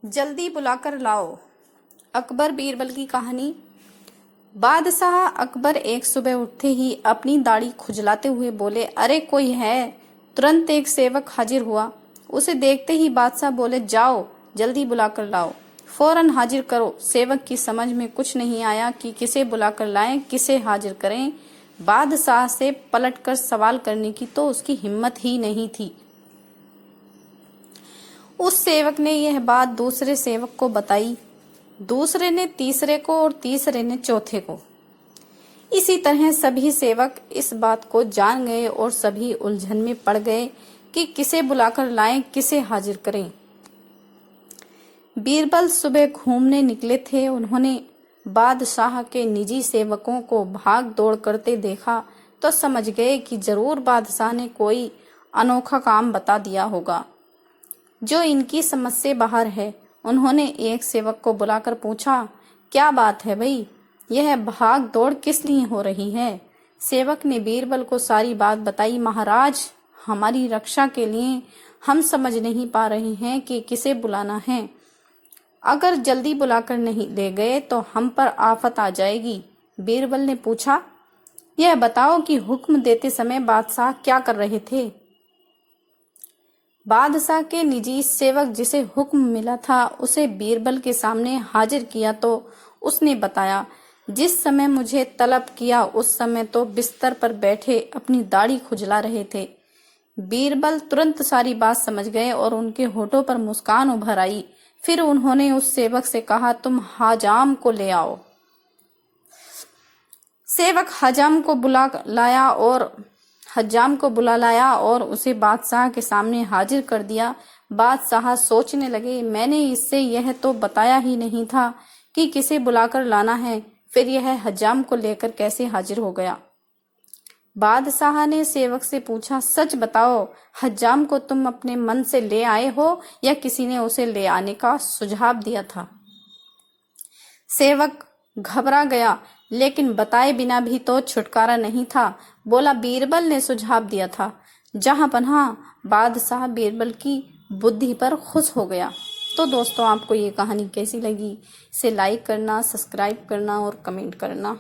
जल्दी बुलाकर लाओ। अकबर बीरबल की कहानी। बादशाह अकबर एक सुबह उठते ही अपनी दाढ़ी खुजलाते हुए बोले, अरे कोई है। तुरंत एक सेवक हाजिर हुआ। उसे देखते ही बादशाह बोले, जाओ जल्दी बुलाकर लाओ, फौरन हाजिर करो। सेवक की समझ में कुछ नहीं आया कि किसे बुलाकर लाएं, किसे हाजिर करें। बादशाह से पलटकर सवाल करने की तो उसकी हिम्मत ही नहीं थी। उस सेवक ने यह बात दूसरे सेवक को बताई, दूसरे ने तीसरे को और तीसरे ने चौथे को। इसी तरह सभी सेवक इस बात को जान गए और सभी उलझन में पड़ गए कि किसे बुलाकर लाएं, किसे हाजिर करें। बीरबल सुबह घूमने निकले थे। उन्होंने बादशाह के निजी सेवकों को भाग दौड़ करते देखा तो समझ गए कि जरूर बादशाह ने कोई अनोखा काम बता दिया होगा जो इनकी समझ से बाहर है। उन्होंने एक सेवक को बुलाकर पूछा, क्या बात है भाई, यह भाग दौड़ किस लिए हो रही है? सेवक ने बीरबल को सारी बात बताई। महाराज, हमारी रक्षा के लिए हम समझ नहीं पा रहे हैं कि किसे बुलाना है। अगर जल्दी बुलाकर नहीं ले गए तो हम पर आफत आ जाएगी। बीरबल ने पूछा, यह बताओ कि हुक्म देते समय बादशाह क्या कर रहे थे? बादशाह के निजी सेवक जिसे हुक्म मिला था उसे बीरबल के सामने हाजिर किया तो उसने बताया, जिस समय मुझे तलब किया उस समय तो बिस्तर पर बैठे अपनी दाढ़ी खुजला रहे थे। बीरबल तुरंत सारी बात समझ गए और उनके होठों पर मुस्कान उभर आई। फिर उन्होंने उस सेवक से कहा, तुम हजाम को ले आओ। सेवक हजाम को बुला लाया और उसे बादशाह के सामने हाजिर कर दिया। बादशाह सोचने लगे, मैंने इससे यह तो बताया ही नहीं था कि किसे बुलाकर लाना है, फिर यह हजाम को लेकर कैसे हाजिर हो गया? बादशाह ने सेवक से पूछा, सच बताओ, हजाम को तुम अपने मन से ले आए हो या किसी ने उसे ले आने का सुझाव दिया था? सेवक घबरा गया, लेकिन बताए बिना भी तो छुटकारा नहीं था। बोला, बीरबल ने सुझाव दिया था। जहां पनाह बादशाह बीरबल की बुद्धि पर खुश हो गया। तो दोस्तों, आपको ये कहानी कैसी लगी? इसे लाइक करना, सब्सक्राइब करना और कमेंट करना।